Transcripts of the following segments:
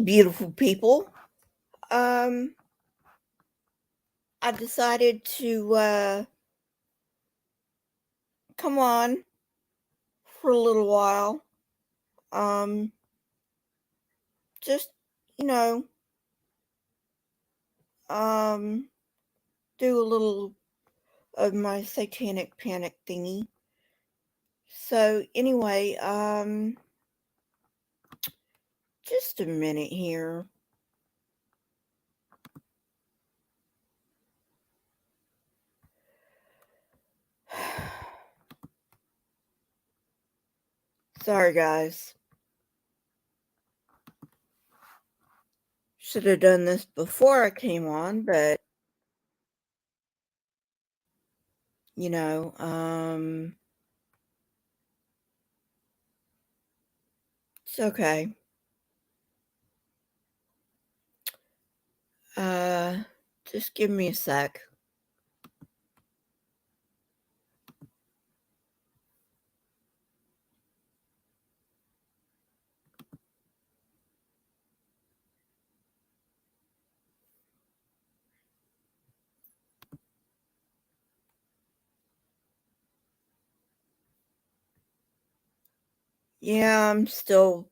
beautiful people. I decided to come on for a little while. Um, just, you know, um, do a little of my Satanic Panic thingy. So, anyway, just a minute here. Sorry, guys. Should have done this before I came on, but, you know, it's okay. Uh, just give me a sec. Yeah, I'm still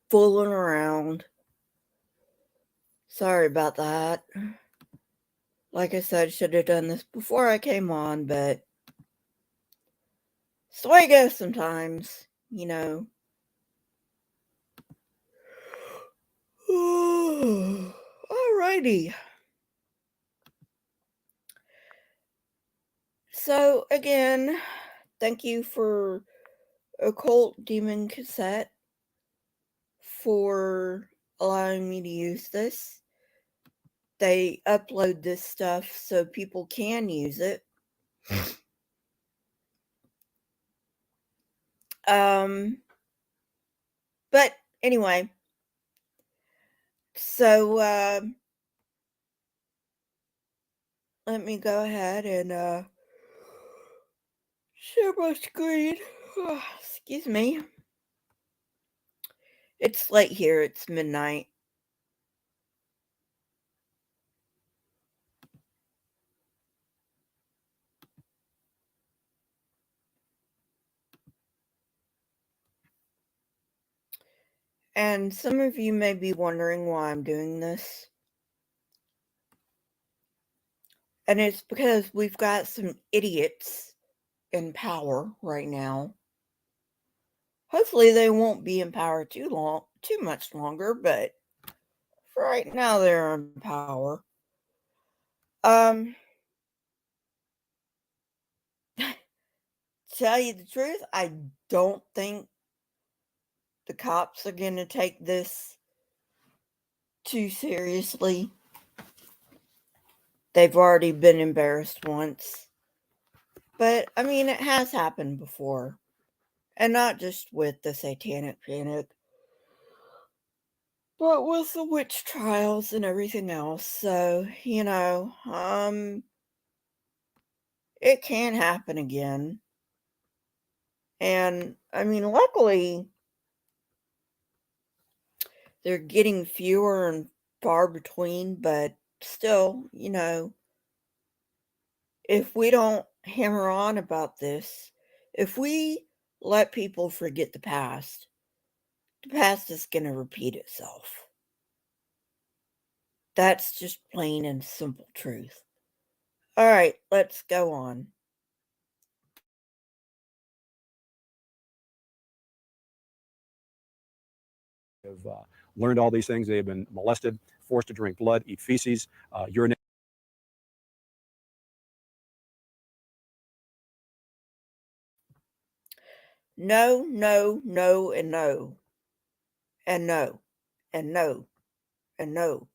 fooling around. Sorry about that. Like I said, should have done this before I came on, but it's the way it goes sometimes, you know. Alrighty. So, again, thank you for Occult Demon Cassette for allowing me to use this. They upload this stuff so people can use it. But anyway, so let me go ahead and share my screen. Excuse me. It's late here. It's midnight. And some of you may be wondering why I'm doing this. And it's because we've got some idiots in power right now. Hopefully they won't be in power too much longer, but for right now they're in power. Tell you the truth, I don't think the cops are going to take this too seriously. They've already been embarrassed once. But, I mean, it has happened before. And not just with the Satanic Panic, but with the witch trials and everything else. So, you know, it can happen again. And, I mean, luckily, they're getting fewer and far between, but still, you know, if we don't hammer on about this, if we let people forget the past is going to repeat itself. That's just plain and simple truth. All right, let's go on. Have learned all these things. They have been molested, forced to drink blood, eat feces, urinate. No, no, no, and no. And no. And no. And no.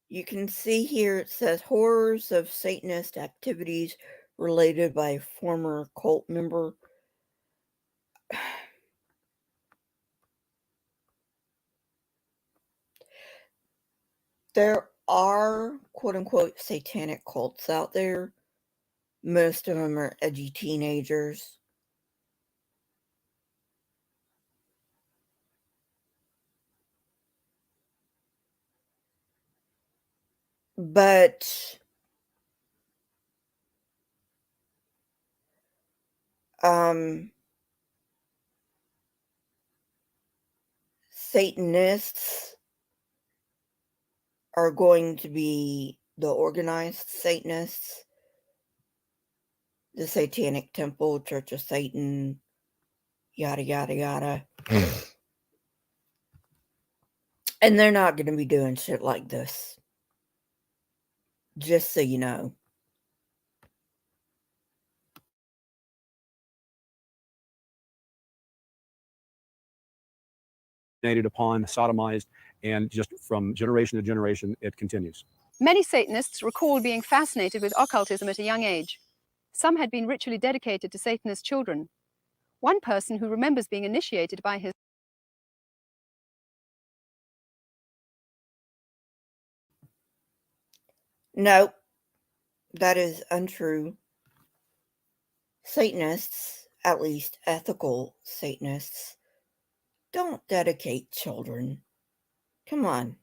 You can see here it says horrors of Satanist activities related by a former cult member. There are quote unquote satanic cults out there. Most of them are edgy teenagers. But Satanists are going to be the organized Satanists, the Satanic Temple, Church of Satan, yada, yada, yada. And they're not going to be doing shit like this. Just so you know. Upon, sodomized, and just from generation to generation, it continues. Many Satanists recall being fascinated with occultism at a young age. Some had been ritually dedicated to Satan as children. One person who remembers being initiated by his No, that is untrue. Satanists, at least ethical Satanists, don't dedicate children. Come on.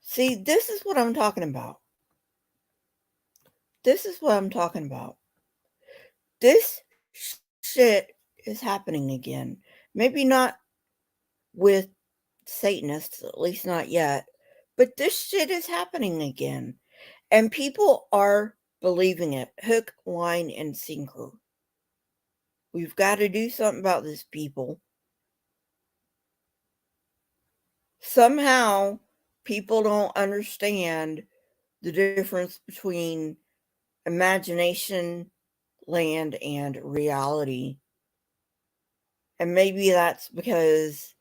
See, this is what I'm talking about. This is what I'm talking about. This shit is happening again. Maybe not with Satanists, at least not yet, but this shit is happening again. And people are believing it. Hook, line, and sinker. We've got to do something about this, people. Somehow, people don't understand the difference between imagination, land, and reality. And maybe that's because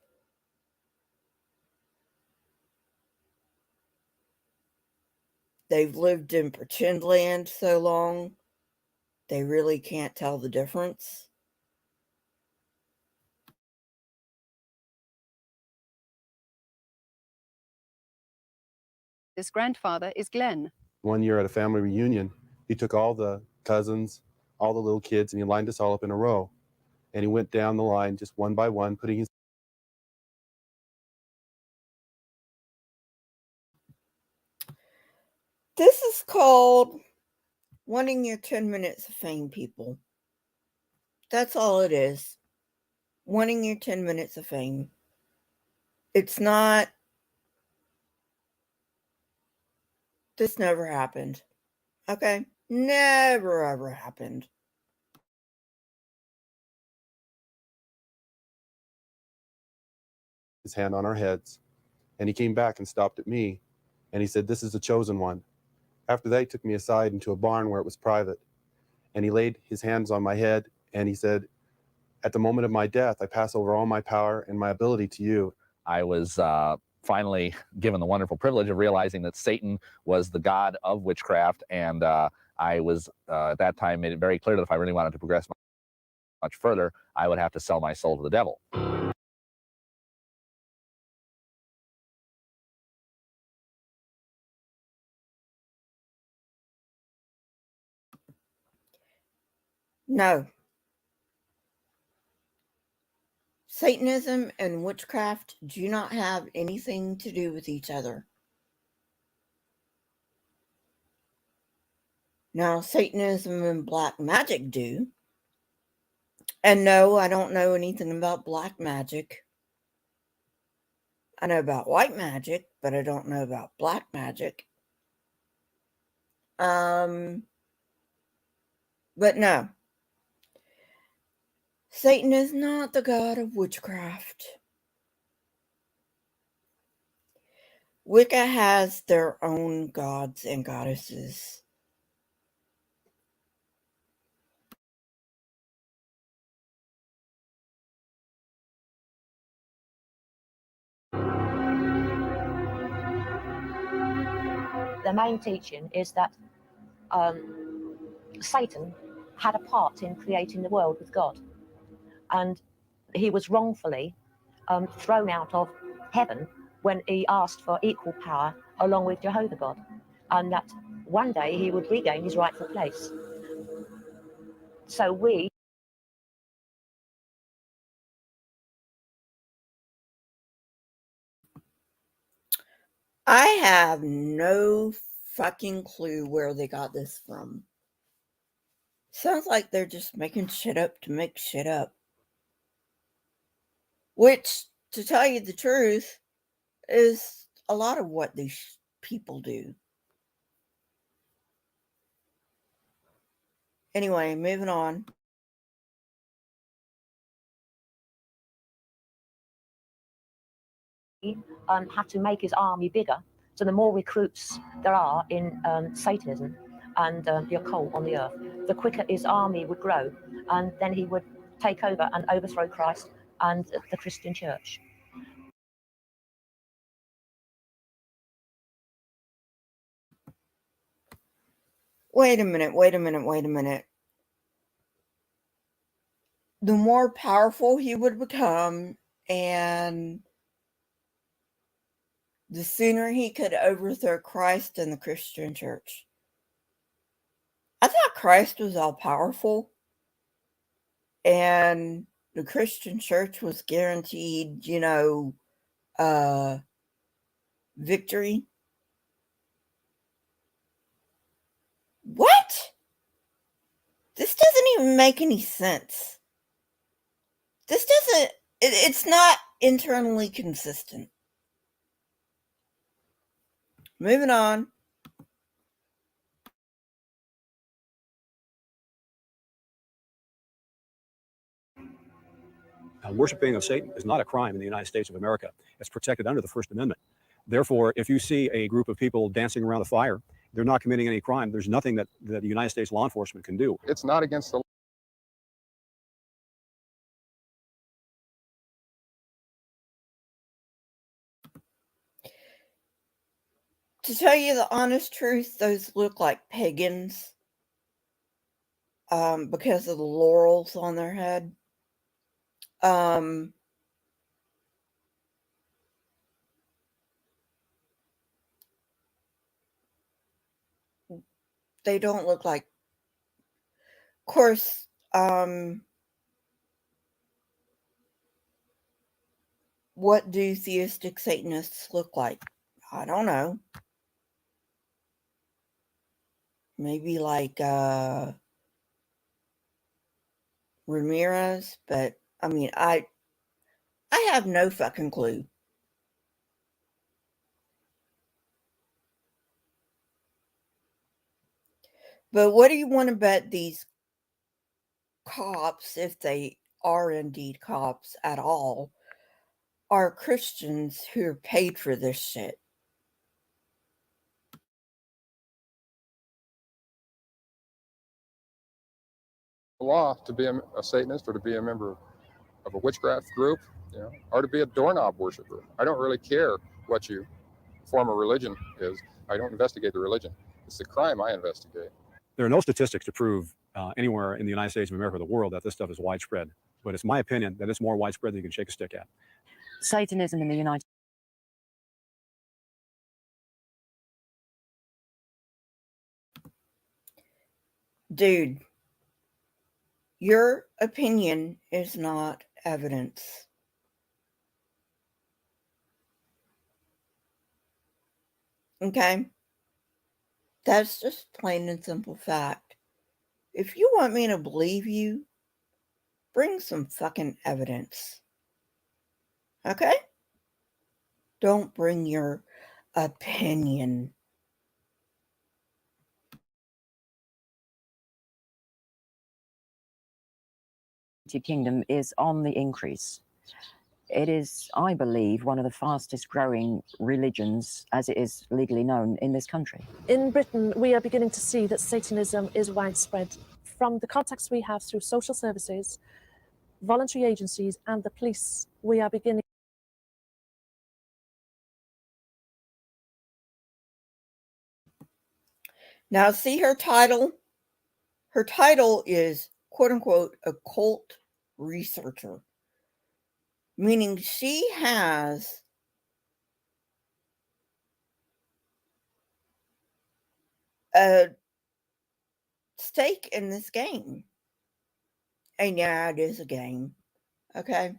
they've lived in pretend land so long, they really can't tell the difference. grandfather is Glenn. One year at a family reunion, he took all the cousins, all the little kids, and he lined us all up in a row. And he went down the line just one by one, putting his This is called wanting your 10 minutes of fame, people. That's all it is. Wanting your 10 minutes of fame. It's not. This never happened. Okay? Never ever happened. hand on our heads. And he came back and stopped at me. And he said, "This is the chosen one." After that, he took me aside into a barn where it was private. And he laid his hands on my head. And he said, "At the moment of my death, I pass over all my power and my ability to you." I was finally given the wonderful privilege of realizing that Satan was the god of witchcraft, and I was at that time made it very clear that if I really wanted to progress much further, I would have to sell my soul to the devil. No. Satanism and witchcraft do not have anything to do with each other. Now, Satanism and black magic do. And no, I don't know anything about black magic. I know about white magic, but I don't know about black magic. But no. Satan is not the god of witchcraft. Wicca has their own gods and goddesses. The main teaching is that Satan had a part in creating the world with God, and he was wrongfully thrown out of heaven when he asked for equal power along with Jehovah God, and that one day he would regain his rightful place. So we I have no fucking clue where they got this from. Sounds like they're just making shit up to make shit up. Which, to tell you the truth, is a lot of what these people do. Anyway, moving on. Had to make his army bigger. So the more recruits there are in Satanism and the occult on the earth, the quicker his army would grow, and then he would take over and overthrow Christ and the Christian church. Wait a minute. The more powerful he would become, and the sooner he could overthrow Christ and the Christian church. I thought Christ was all powerful, and the Christian church was guaranteed, victory. What? This doesn't even make any sense. It's not internally consistent. Moving on. Worshiping of Satan is not a crime in the United States of America. It's protected under the First Amendment. Therefore, if you see a group of people dancing around the fire, they're not committing any crime. There's nothing that the United States law enforcement can do. It's not against the To tell you the honest truth, those look like pagans because of the laurels on their head. They don't look like, of course, what do theistic Satanists look like? I don't know. Maybe like Ramirez, but I mean, I have no fucking clue. But what do you want to bet these cops, if they are indeed cops at all, are Christians who are paid for this shit? law to be a Satanist or to be a member of a witchcraft group, or to be a doorknob worshiper. I don't really care what your form of religion is. I don't investigate the religion. It's the crime I investigate. There are no statistics to prove anywhere in the United States of America or the world that this stuff is widespread. But it's my opinion that it's more widespread than you can shake a stick at. Satanism in the United Dude, your opinion is not evidence. Okay? That's just plain and simple fact. If you want me to believe you, bring some fucking evidence. Okay? Don't bring your opinion. Kingdom is on the increase. It is, I believe, one of the fastest growing religions, as it is legally known, in this country. In Britain, we are beginning to see that Satanism is widespread. From the contacts we have through social services, voluntary agencies, and the police, we are beginning. Now, see her title? Her title is, quote unquote, occult researcher, meaning she has a stake in this game. And yeah, it is a game. Okay?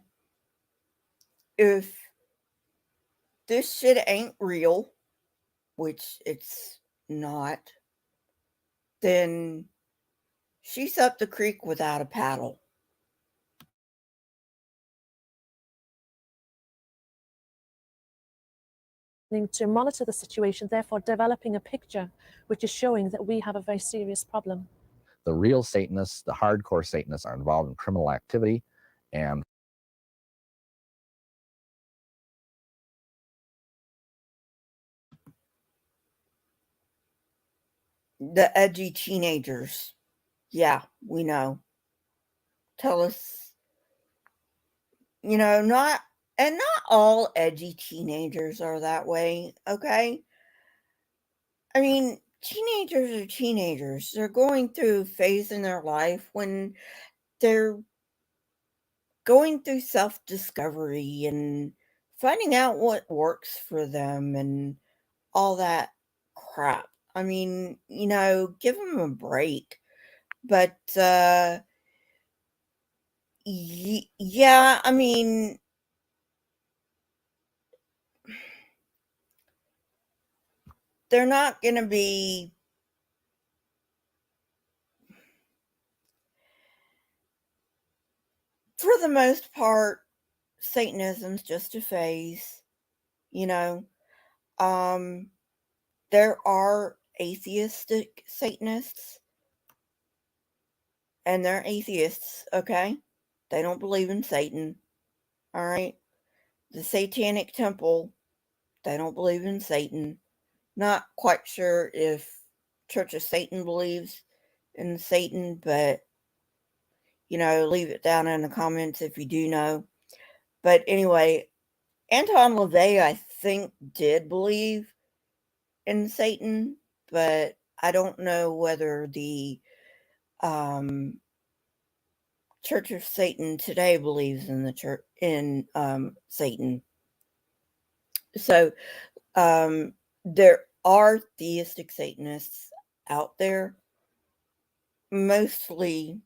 If this shit ain't real, which it's not, then she's up the creek without a paddle. To monitor the situation, therefore developing a picture which is showing that we have a very serious problem. The real Satanists, the hardcore Satanists, are involved in criminal activity, and The edgy teenagers. Yeah, we know. Tell us, not all edgy teenagers are that way, okay? I mean, teenagers are teenagers. They're going through a phase in their life when they're going through self-discovery and finding out what works for them and all that crap. I mean, give them a break. But, yeah, I mean, they're not going to be, for the most part, Satanism's just a phase, you know. There are atheistic Satanists, and they're atheists, okay? They don't believe in Satan, all right? The Satanic Temple, they don't believe in Satan. Not quite sure if Church of Satan believes in Satan, but, leave it down in the comments if you do know. But anyway, Anton LaVey, I think, did believe in Satan, but I don't know whether the Church of Satan today believes in the church in Satan. So there are theistic Satanists out there, mostly,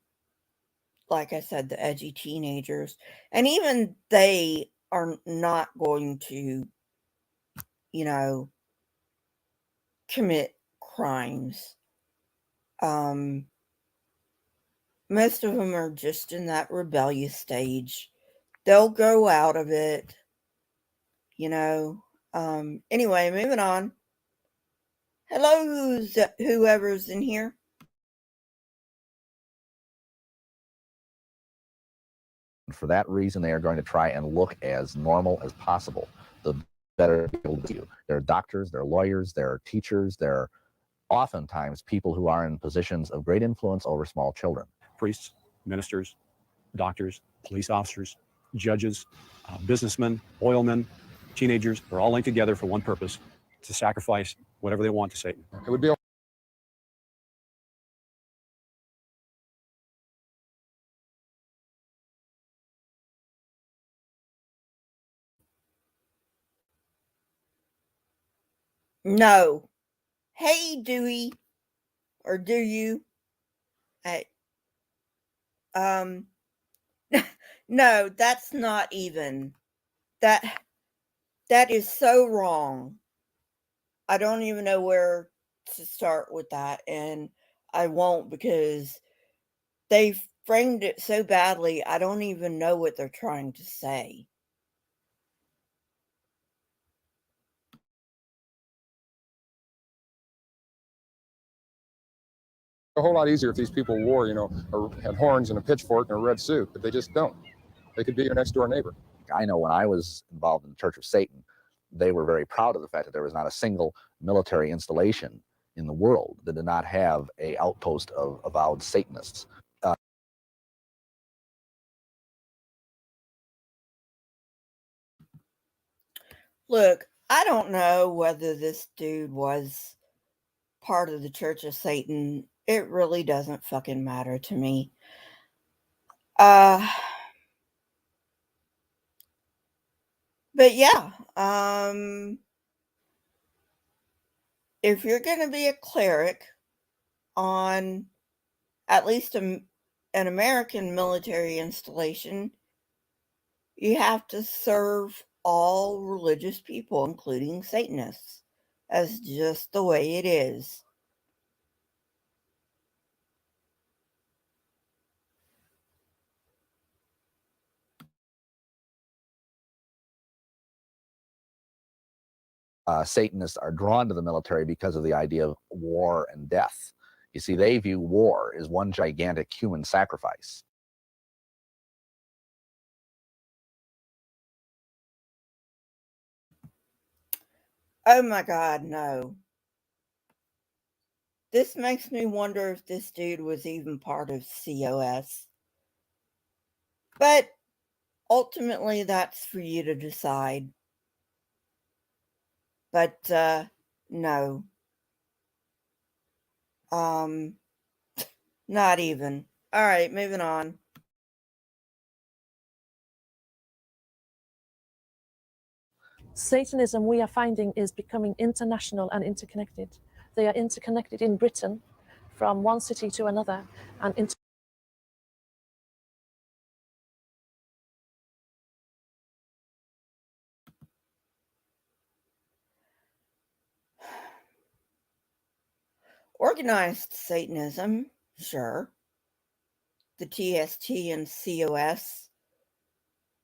like I said, the edgy teenagers, and even they are not going to, commit crimes. Most of them are just in that rebellious stage. They'll grow out of it, Anyway, moving on. Hello, whoever's in here. for that reason, they are going to try and look as normal as possible. The better people to you. There are doctors, there are lawyers, there are teachers, there are oftentimes people who are in positions of great influence over small children. Priests, ministers, doctors, police officers, judges, businessmen, oilmen, teenagers, they're all linked together for one purpose: to sacrifice whatever they want to Satan. It would be No. Hey, Dewey. Or do you? Hey. No, that's not even. That is so wrong. I don't even know where to start with that, and I won't because they framed it so badly, I don't even know what they're trying to say. a whole lot easier if these people wore, or had horns and a pitchfork and a red suit, but they just don't. They could be your next door neighbor. I know when I was involved in the Church of Satan, they were very proud of the fact that there was not a single military installation in the world that did not have an outpost of avowed Satanists. Look, I don't know whether this dude was part of the Church of Satan. It really doesn't fucking matter to me. But yeah, if you're going to be a cleric on at least an American military installation, you have to serve all religious people, including Satanists. as just the way it is. Satanists are drawn to the military because of the idea of war and death. You see, they view war as one gigantic human sacrifice. Oh my God, no. This makes me wonder if this dude was even part of COS. But ultimately, that's for you to decide. But, no. Not even. Alright, moving on. Satanism, we are finding, is becoming international and interconnected. They are interconnected in Britain from one city to another and Organized Satanism, sure. The TST and COS.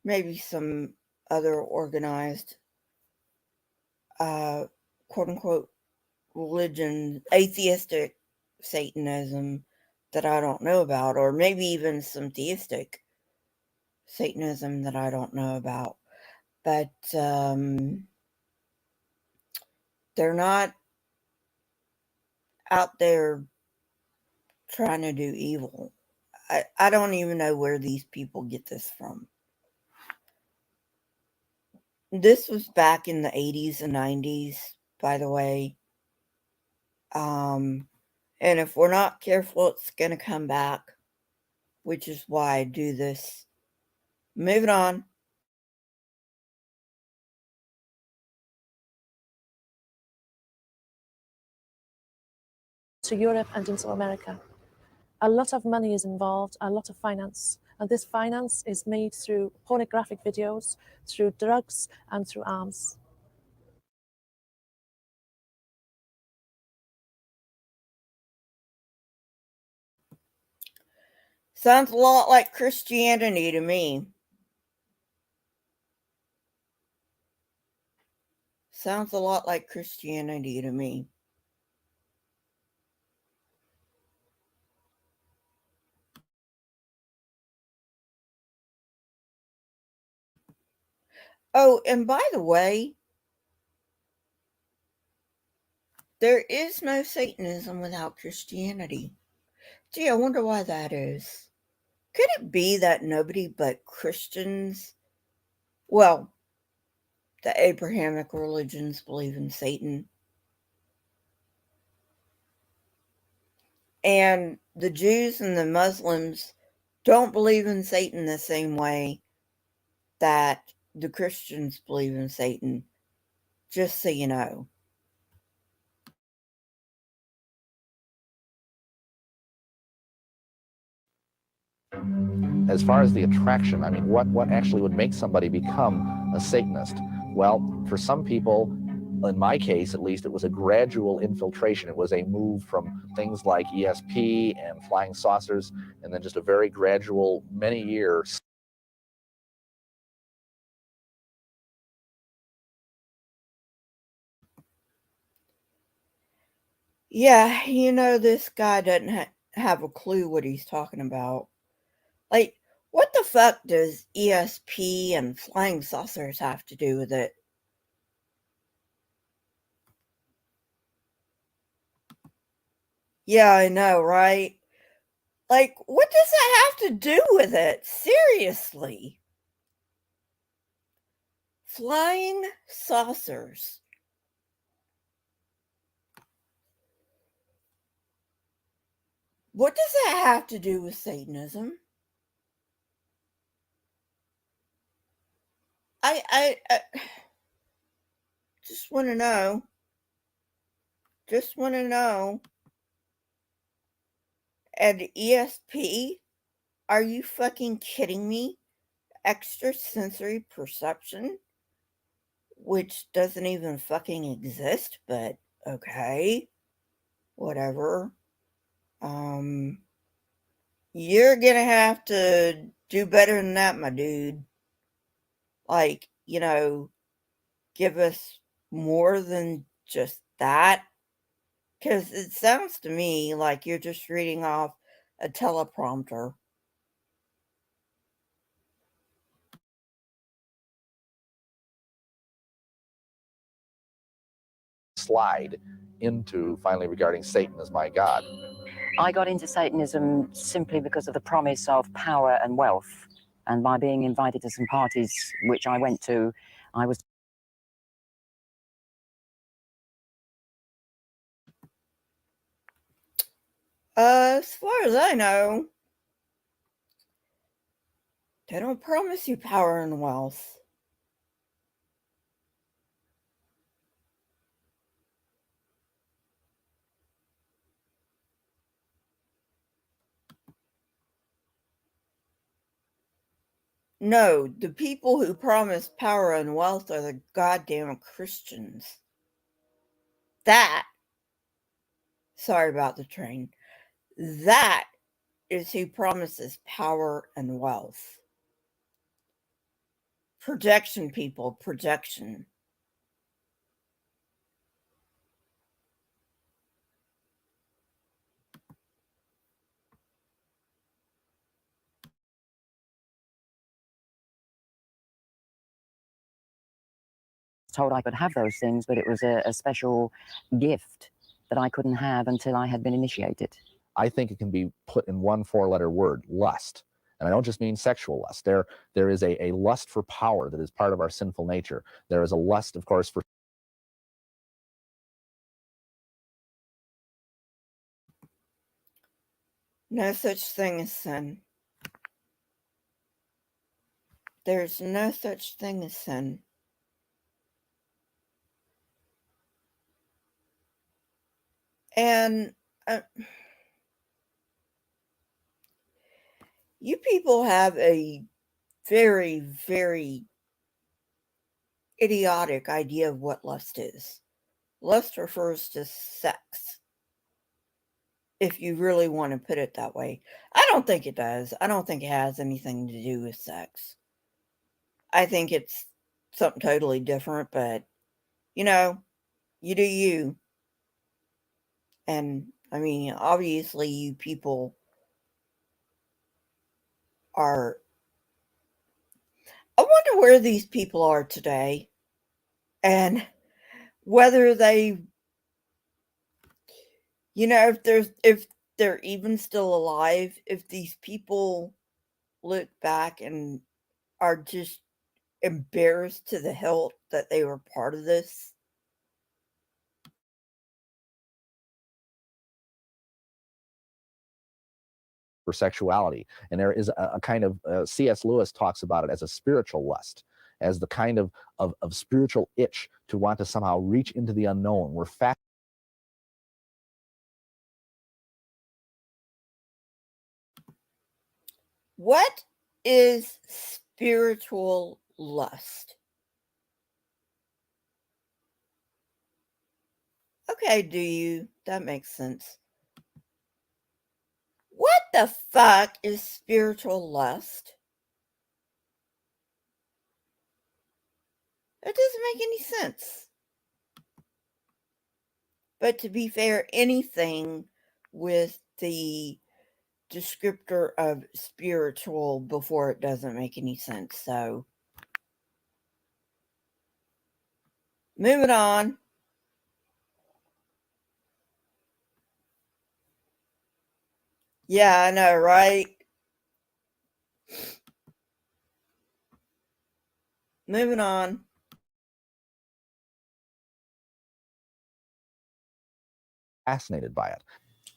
Maybe some other organized, quote unquote, religion, atheistic Satanism that I don't know about, or maybe even some theistic Satanism that I don't know about. But they're not out there trying to do evil. I don't even know where these people get this from. This was back in the 80s and 90s, by the way. And if we're not careful, it's going to come back, which is why I do this. Moving on. to Europe and into America. A lot of money is involved, a lot of finance. And this finance is made through pornographic videos, through drugs, and through arms. Sounds a lot like Christianity to me. Sounds a lot like Christianity to me. Oh, and by the way, there is no Satanism without Christianity. Gee, I wonder why that is. Could it be that nobody but Christians, well, the Abrahamic religions believe in Satan, and the Jews and the Muslims don't believe in Satan the same way that the Christians believe in Satan, just so you know. As far as the attraction, I mean, what actually would make somebody become a Satanist? Well, for some people, in my case at least, it was a gradual infiltration. It was a move from things like ESP and flying saucers, and then just a very gradual, many years. Yeah, this guy doesn't have a clue what he's talking about. Like, what the fuck does ESP and flying saucers have to do with it? Yeah, I know, right? Like, what does that have to do with it? Seriously. Flying saucers. What does that have to do with Satanism? I just want to know. Just want to know. And ESP? Are you fucking kidding me? Extrasensory perception? which doesn't even fucking exist, but okay, whatever. You're gonna have to do better than that, my dude. Like, give us more than just that. Because it sounds to me like you're just reading off a teleprompter. Slide into finally regarding Satan as my God. I got into Satanism simply because of the promise of power and wealth. And by being invited to some parties which I went to, I was. As far as I know, they don't promise you power and wealth. No, the people who promise power and wealth are the goddamn Christians. Sorry about the train. That is who promises power and wealth. Projection, people, projection. Told I could have those things, but it was a special gift that I couldn't have until I had been initiated. I think it can be put in one four-letter word: lust. And I don't just mean sexual lust. There is a lust for power that is part of our sinful nature. There is a lust, of course, for No such thing as sin. There's no such thing as sin. And you people have a very, very idiotic idea of what lust is. Lust refers to sex, if you really want to put it that way. I don't think it does. I don't think it has anything to do with sex. I think it's something totally different, but, you do you. And, I mean, obviously you people are... I wonder where these people are today. And whether they... if they're even still alive, if these people look back and are just embarrassed to the hilt that they were part of this. for sexuality. And there is a kind of, C.S. Lewis talks about it as a spiritual lust, as the kind of spiritual itch to want to somehow reach into the unknown. We're What is spiritual lust? Okay, do you? That makes sense. What the fuck is spiritual lust? It doesn't make any sense. But to be fair, anything with the descriptor of spiritual before it doesn't make any sense. So, moving on. Yeah, I know, right? Moving on. fascinated by it.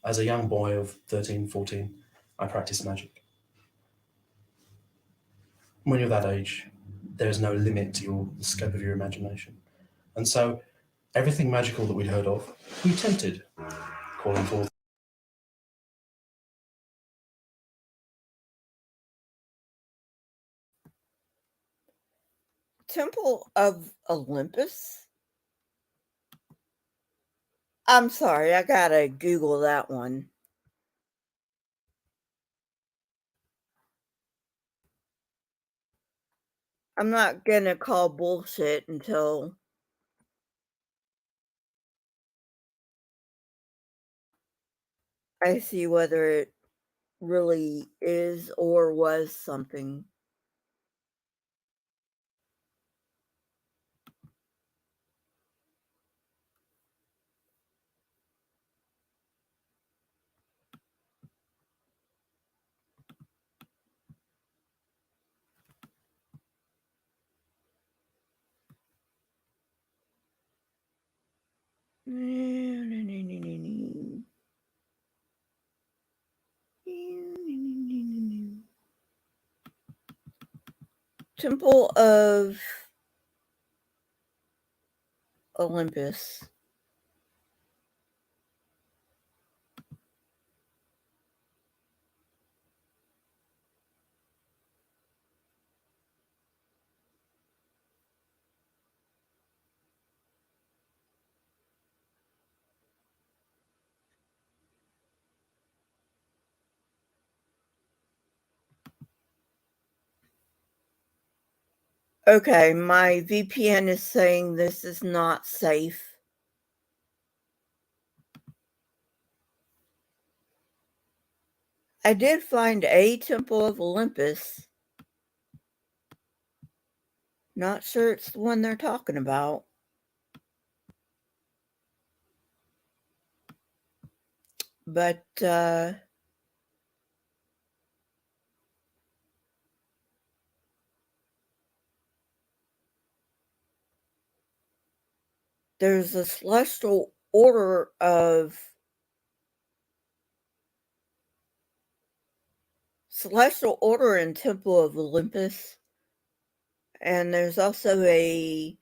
As a young boy of 13, 14, I practiced magic. When you're that age, there's no limit to the scope of your imagination. And so everything magical that we'd heard of, we attempted, calling forth Temple of Olympus? I'm sorry, I gotta Google that one. I'm not gonna call bullshit until I see whether it really is or was something. Temple of Olympus. Okay, my VPN is saying this is not safe. I did find a Temple of Olympus. Not sure it's the one they're talking about. But, there's a celestial order in Temple of Olympus, and there's also a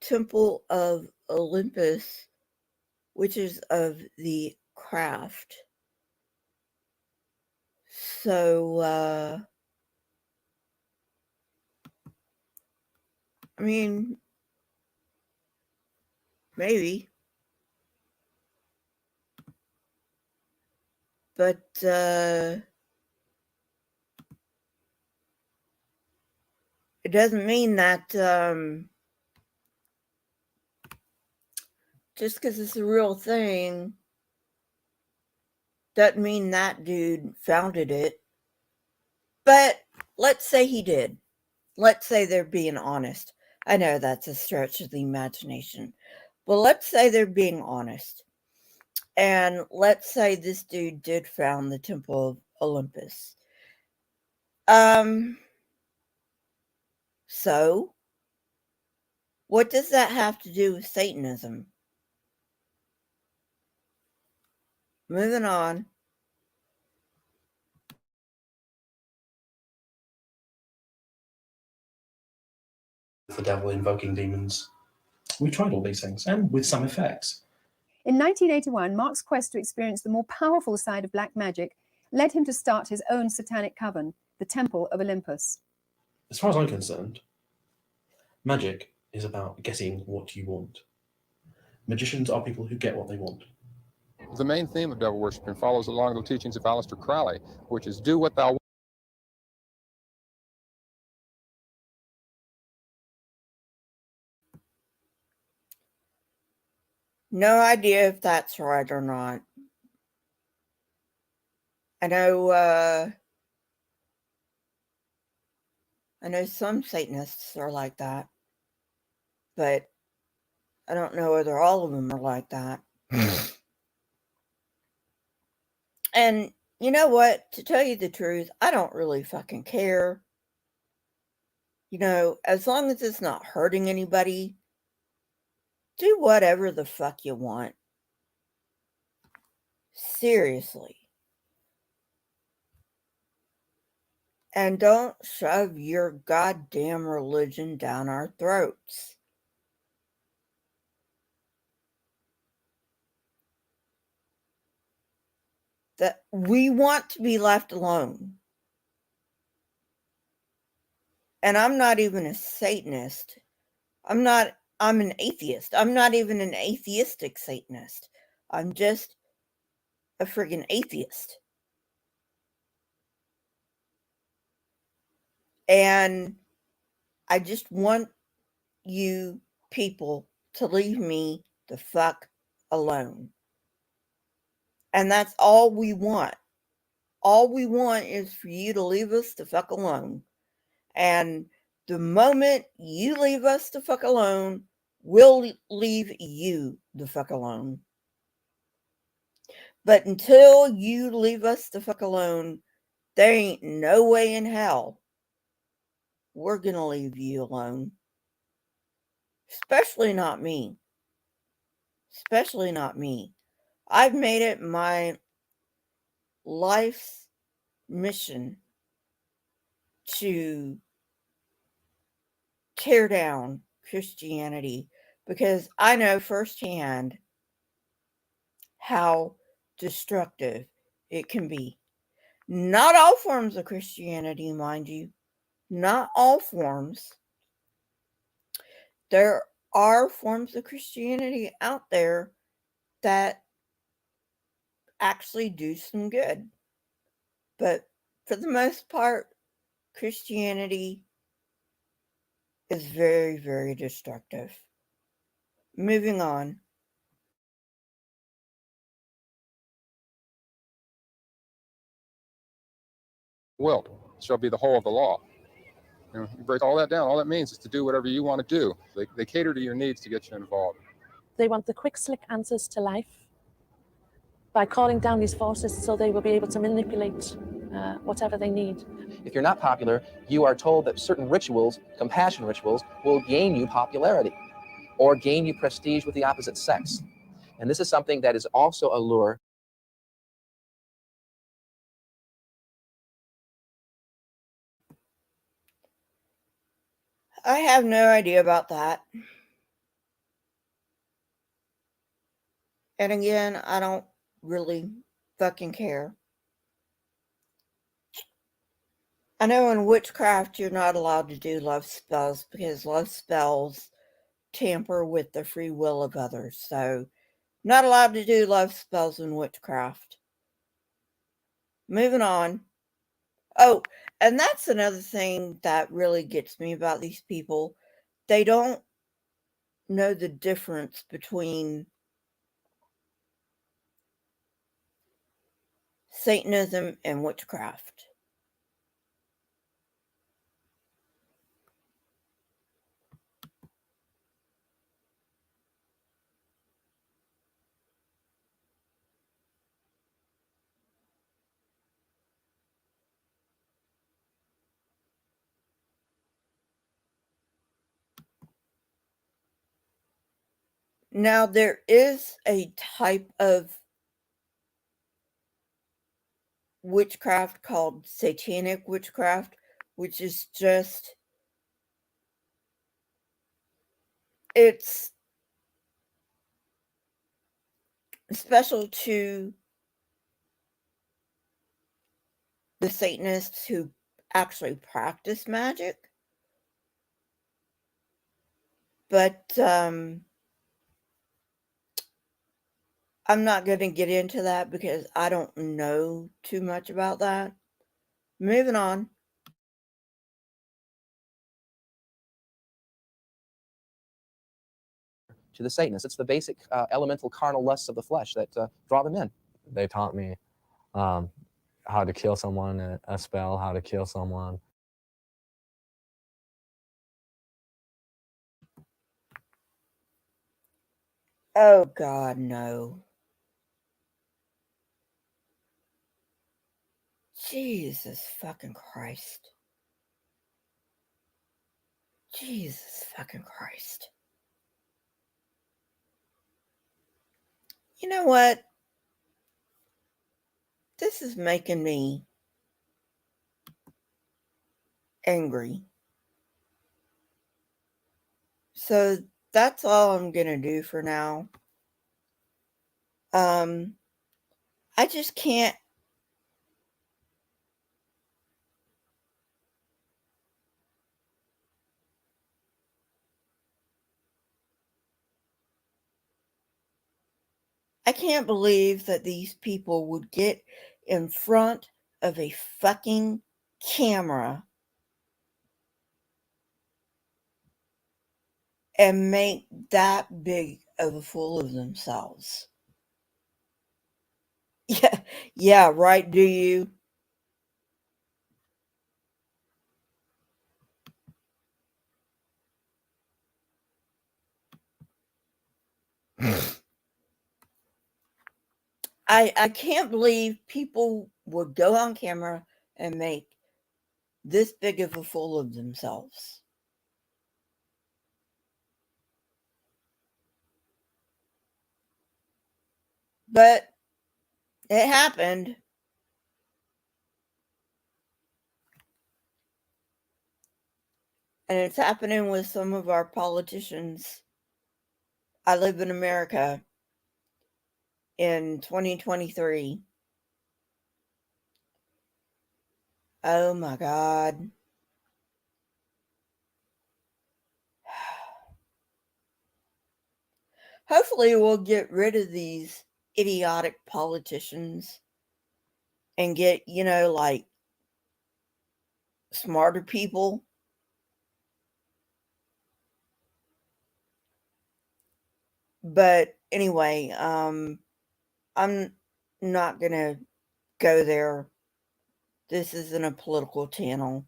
Temple of Olympus, which is of the craft. So, I mean, maybe. But, it doesn't mean that, just because it's a real thing, doesn't mean that dude founded it. But let's say he did. Let's say they're being honest. I know that's a stretch of the imagination. But let's say they're being honest. And let's say this dude did found the Temple of Olympus. So, what does that have to do with Satanism? Moving on. The devil invoking demons. We tried all these things, and with some effects. In 1981, Mark's quest to experience the more powerful side of black magic led him to start his own satanic coven, the Temple of Olympus. As far as I'm concerned, magic is about getting what you want. Magicians are people who get what they want. The main theme of devil worshiping follows along the teachings of Aleister Crowley, which is do what thou wilt. No idea if that's right or not. I know some Satanists are like that, but I don't know whether all of them are like that. And you know what? To tell you the truth, I don't really fucking care. You know, as long as it's not hurting anybody, do whatever the fuck you want. Seriously. And don't shove your goddamn religion down our throats. That we want to be left alone. And I'm not even a Satanist. I'm an atheist. I'm not even an atheistic Satanist. I'm just a friggin' atheist. And I just want you people to leave me the fuck alone. And that's all we want. All we want is for you to leave us the fuck alone. And the moment you leave us the fuck alone, we'll leave you the fuck alone. But until you leave us the fuck alone, there ain't no way in hell we're gonna leave you alone. Especially not me. Especially not me. I've made it my life's mission to tear down Christianity because I know firsthand how destructive it can be. Not all forms of Christianity, mind you. Not all forms. There are forms of Christianity out there that actually do some good. But for the most part, Christianity is very, very destructive. Moving on. Will shall be the whole of the law. You break all that down. All that means is to do whatever you want to do. They cater to your needs to get you involved. They want the quick, slick answers to life by calling down these forces so they will be able to manipulate whatever they need. If you're not popular, you are told that certain rituals, compassion rituals, will gain you popularity or gain you prestige with the opposite sex. And this is something that is also a lure. I have no idea about that. And again, I don't really fucking care. I know in witchcraft you're not allowed to do love spells because love spells tamper with the free will of others. So, not allowed to do love spells in witchcraft. Moving on. Oh, and that's another thing that really gets me about these people. They don't know the difference between Satanism and witchcraft. Now, there is a type of witchcraft called Satanic witchcraft, which is just, it's special to the Satanists who actually practice magic. But I'm not going to get into that because I don't know too much about that. Moving on. To the Satanists. It's the basic elemental carnal lusts of the flesh that draw them in. They taught me how to kill someone, a spell, how to kill someone. Oh, God, no. Jesus fucking Christ. Jesus fucking Christ. You know what? This is making me angry. So that's all I'm going to do for now. I just can't I can't believe that these people would get in front of a fucking camera and make that big of a fool of themselves. Yeah, right, do you? I can't believe people would go on camera and make this big of a fool of themselves. But it happened. And it's happening with some of our politicians. I live in America in 2023. Oh my God. Hopefully, we'll get rid of these idiotic politicians and get, like smarter people. But anyway, I'm not going to go there. This isn't a political channel.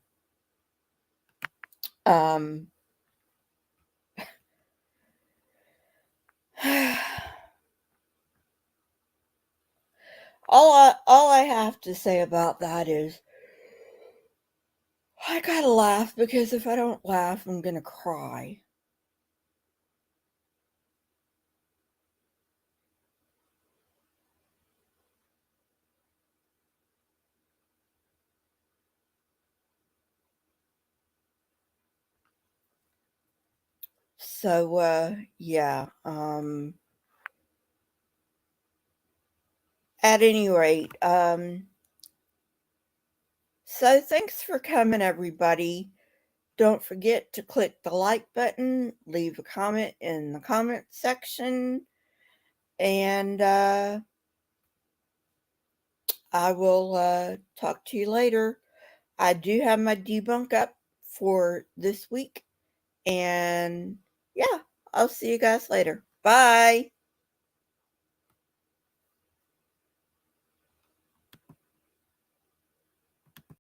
Um, all I have to say about that is I gotta laugh, because if I don't laugh, I'm gonna cry. So, yeah, at any rate, so thanks for coming, everybody. Don't forget to click the like button, leave a comment in the comment section, and I will talk to you later. I do have my debunk up for this week, and yeah, I'll see you guys later. Bye.